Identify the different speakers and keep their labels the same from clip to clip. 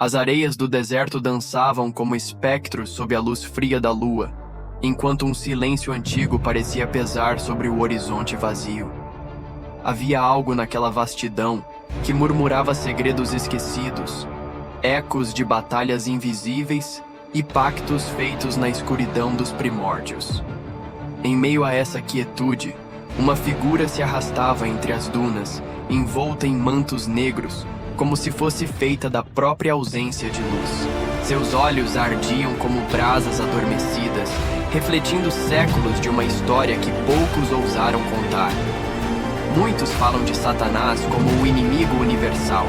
Speaker 1: As areias do deserto dançavam como espectros sob a luz fria da lua, enquanto um silêncio antigo parecia pesar sobre o horizonte vazio. Havia algo naquela vastidão que murmurava segredos esquecidos, ecos de batalhas invisíveis e pactos feitos na escuridão dos primórdios. Em meio a essa quietude, uma figura se arrastava entre as dunas, envolta em mantos negros, como se fosse feita da própria ausência de luz. Seus olhos ardiam como brasas adormecidas, refletindo séculos de uma história que poucos ousaram contar. Muitos falam de Satanás como o inimigo universal,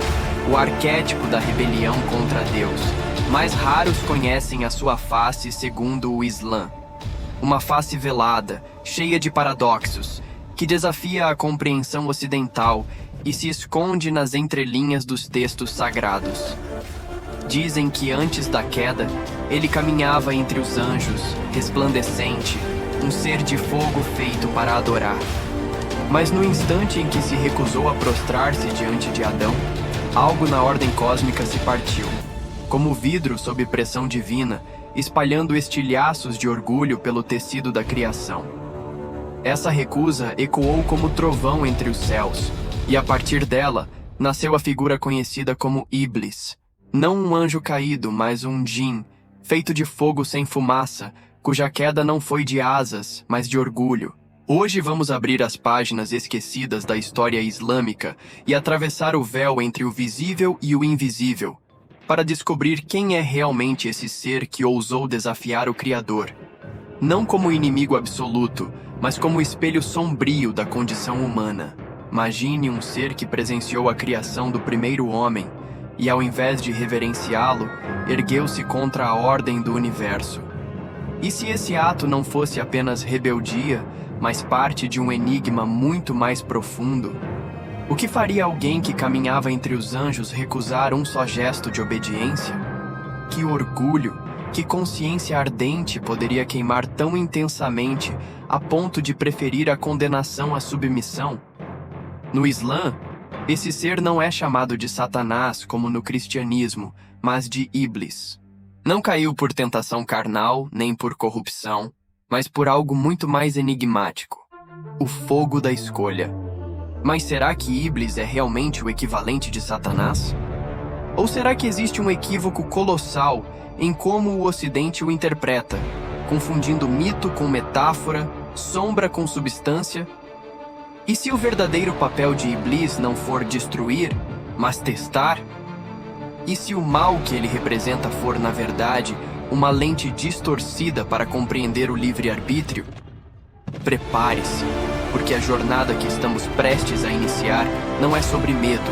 Speaker 1: o arquétipo da rebelião contra Deus, mas raros conhecem a sua face segundo o Islã. Uma face velada, cheia de paradoxos, que desafia a compreensão ocidental e se esconde nas entrelinhas dos textos sagrados. Dizem que antes da queda, ele caminhava entre os anjos, resplandecente, um ser de fogo feito para adorar. Mas no instante em que se recusou a prostrar-se diante de Adão, algo na ordem cósmica se partiu, como vidro sob pressão divina, espalhando estilhaços de orgulho pelo tecido da criação. Essa recusa ecoou como trovão entre os céus, e a partir dela, nasceu a figura conhecida como Iblis. Não um anjo caído, mas um djinn, feito de fogo sem fumaça, cuja queda não foi de asas, mas de orgulho. Hoje vamos abrir as páginas esquecidas da história islâmica e atravessar o véu entre o visível e o invisível, para descobrir quem é realmente esse ser que ousou desafiar o Criador. Não como inimigo absoluto, mas como espelho sombrio da condição humana. Imagine um ser que presenciou a criação do primeiro homem e, ao invés de reverenciá-lo, ergueu-se contra a ordem do universo. E se esse ato não fosse apenas rebeldia, mas parte de um enigma muito mais profundo? O que faria alguém que caminhava entre os anjos recusar um só gesto de obediência? Que orgulho, que consciência ardente poderia queimar tão intensamente a ponto de preferir a condenação à submissão? No Islã, esse ser não é chamado de Satanás como no cristianismo, mas de Iblis. Não caiu por tentação carnal, nem por corrupção, mas por algo muito mais enigmático: o fogo da escolha. Mas será que Iblis é realmente o equivalente de Satanás? Ou será que existe um equívoco colossal em como o Ocidente o interpreta, confundindo mito com metáfora, sombra com substância? E se o verdadeiro papel de Iblis não for destruir, mas testar? E se o mal que ele representa for, na verdade, uma lente distorcida para compreender o livre-arbítrio? Prepare-se, porque a jornada que estamos prestes a iniciar não é sobre medo,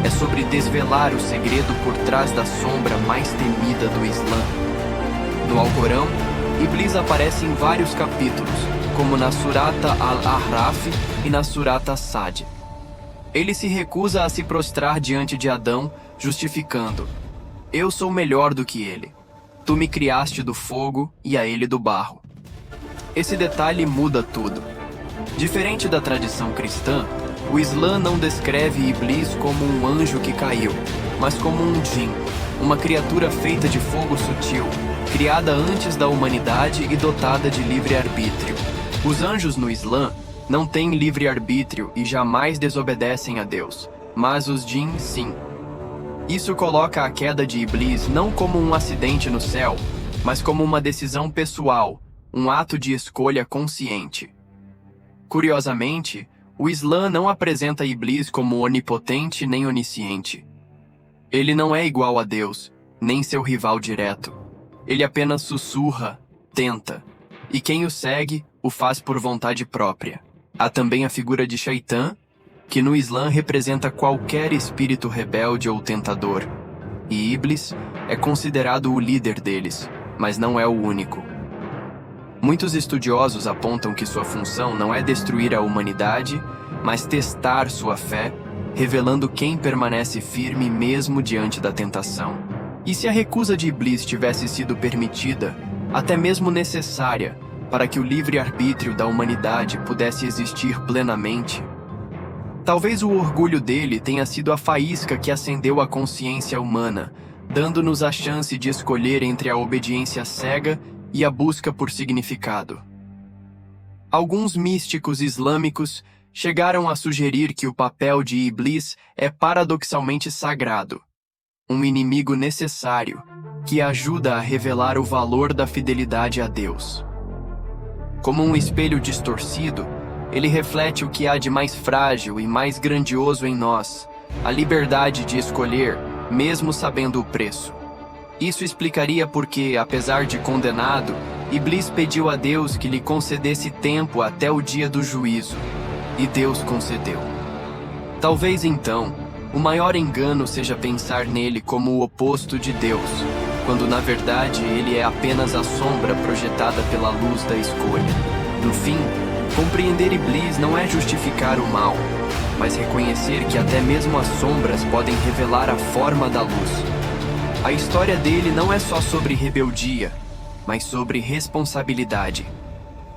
Speaker 1: é sobre desvelar o segredo por trás da sombra mais temida do Islã. No Alcorão, Iblis aparece em vários capítulos, como na Surata Al-Ahraf e na Surata Sad. Ele se recusa a se prostrar diante de Adão, justificando: eu sou melhor do que ele. Tu me criaste do fogo e a ele do barro. Esse detalhe muda tudo. Diferente da tradição cristã, o Islã não descreve Iblis como um anjo que caiu, mas como um djinn, uma criatura feita de fogo sutil, criada antes da humanidade e dotada de livre-arbítrio. Os anjos no Islã não têm livre-arbítrio e jamais desobedecem a Deus, mas os djinn sim. Isso coloca a queda de Iblis não como um acidente no céu, mas como uma decisão pessoal, um ato de escolha consciente. Curiosamente, o Islã não apresenta Iblis como onipotente nem onisciente. Ele não é igual a Deus, nem seu rival direto. Ele apenas sussurra, tenta, e quem o segue o faz por vontade própria. Há também a figura de Shaitã, que no Islã representa qualquer espírito rebelde ou tentador, e Iblis é considerado o líder deles, mas não é o único. Muitos estudiosos apontam que sua função não é destruir a humanidade, mas testar sua fé, revelando quem permanece firme mesmo diante da tentação. E se a recusa de Iblis tivesse sido permitida, até mesmo necessária, para que o livre-arbítrio da humanidade pudesse existir plenamente? Talvez o orgulho dele tenha sido a faísca que acendeu a consciência humana, dando-nos a chance de escolher entre a obediência cega e a busca por significado. Alguns místicos islâmicos chegaram a sugerir que o papel de Iblis é paradoxalmente sagrado, um inimigo necessário que ajuda a revelar o valor da fidelidade a Deus. Como um espelho distorcido, ele reflete o que há de mais frágil e mais grandioso em nós, a liberdade de escolher, mesmo sabendo o preço. Isso explicaria por que, apesar de condenado, Iblis pediu a Deus que lhe concedesse tempo até o dia do juízo, e Deus concedeu. Talvez então, o maior engano seja pensar nele como o oposto de Deus, quando na verdade ele é apenas a sombra projetada pela luz da escolha. No fim, compreender Iblis não é justificar o mal, mas reconhecer que até mesmo as sombras podem revelar a forma da luz. A história dele não é só sobre rebeldia, mas sobre responsabilidade.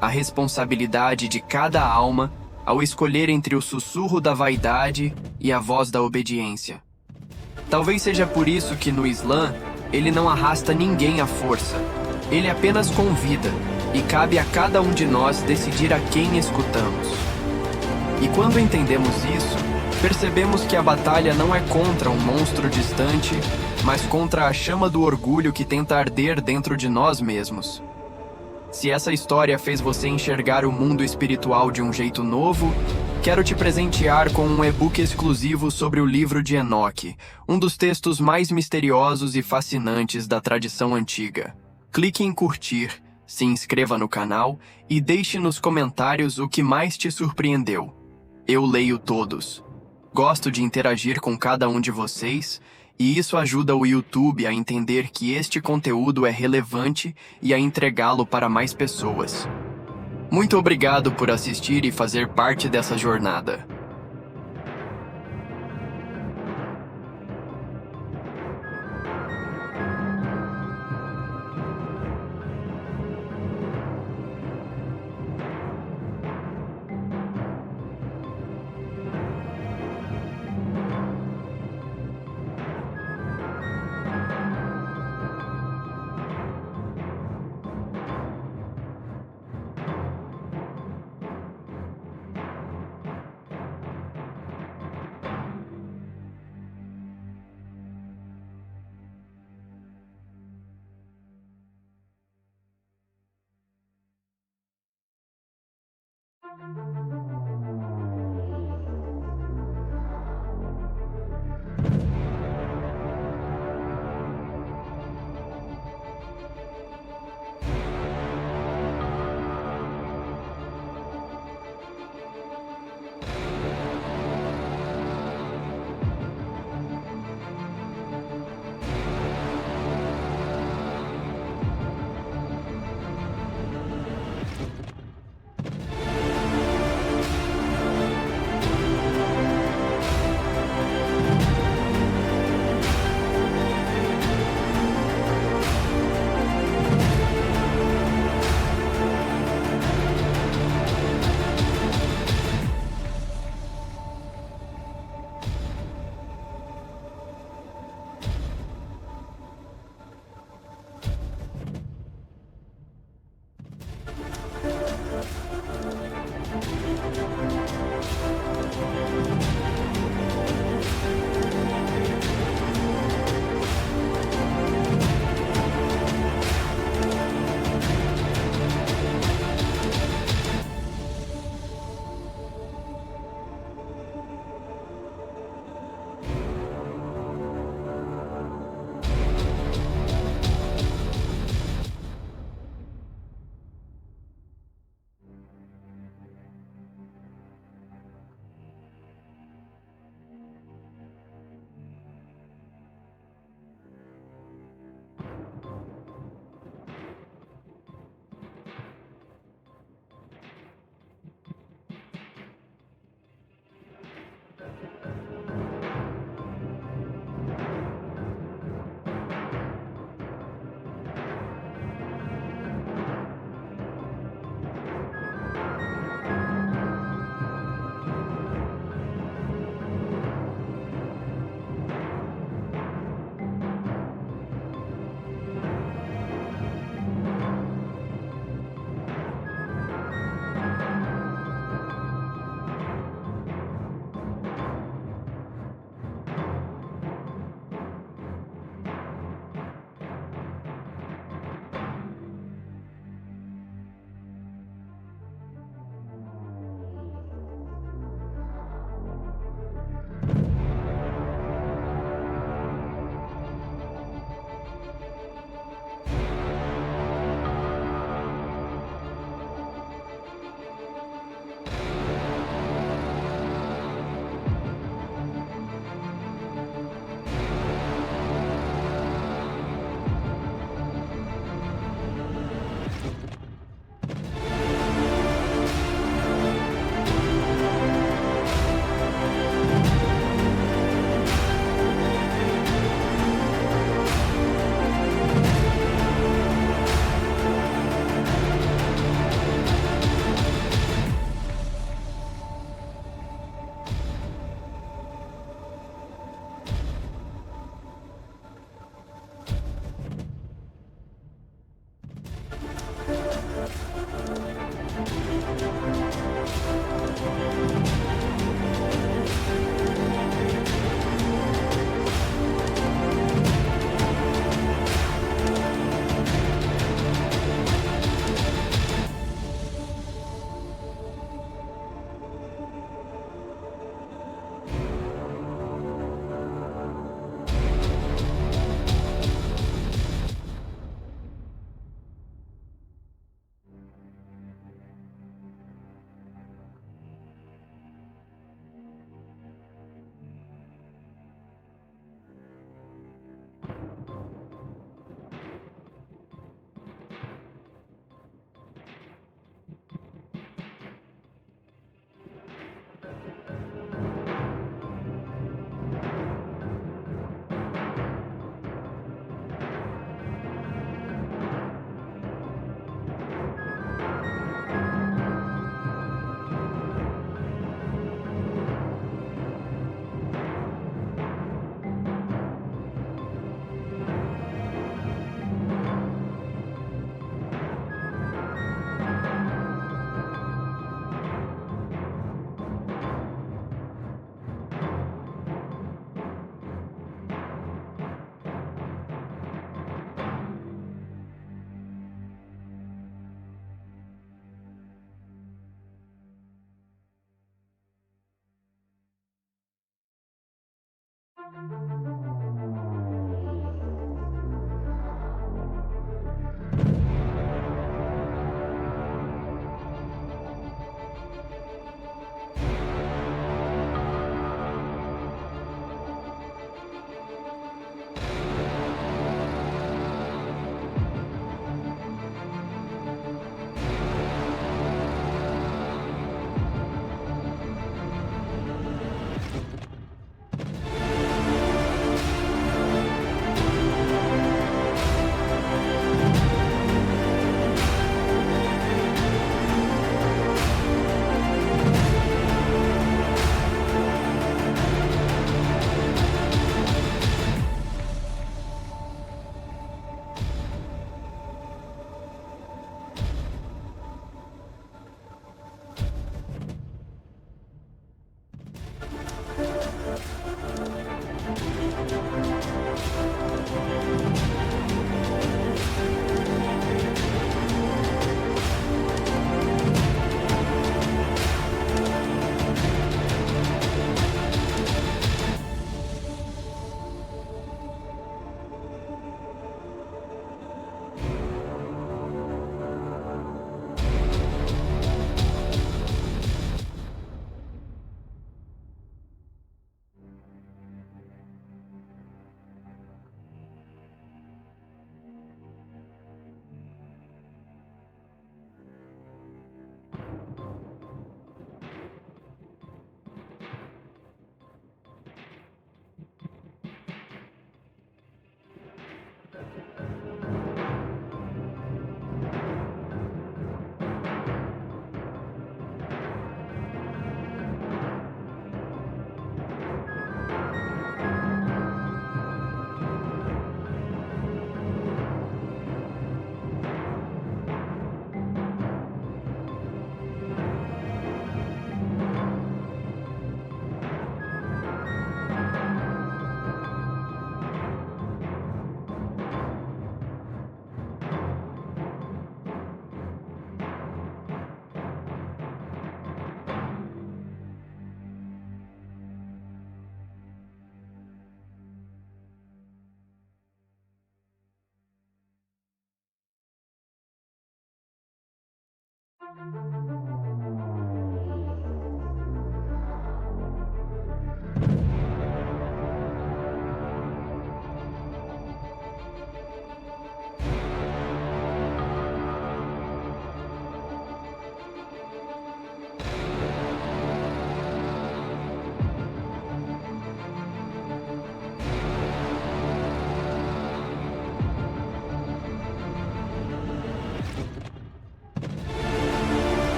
Speaker 1: A responsabilidade de cada alma ao escolher entre o sussurro da vaidade e a voz da obediência. Talvez seja por isso que no Islã, ele não arrasta ninguém à força. Ele apenas convida, e cabe a cada um de nós decidir a quem escutamos. E quando entendemos isso, percebemos que a batalha não é contra um monstro distante, mas contra a chama do orgulho que tenta arder dentro de nós mesmos. Se essa história fez você enxergar o mundo espiritual de um jeito novo, quero te presentear com um e-book exclusivo sobre o livro de Enoque, um dos textos mais misteriosos e fascinantes da tradição antiga. Clique em curtir, se inscreva no canal e deixe nos comentários o que mais te surpreendeu. Eu leio todos. Gosto de interagir com cada um de vocês, e isso ajuda o YouTube a entender que este conteúdo é relevante e a entregá-lo para mais pessoas. Muito obrigado por assistir e fazer parte dessa jornada.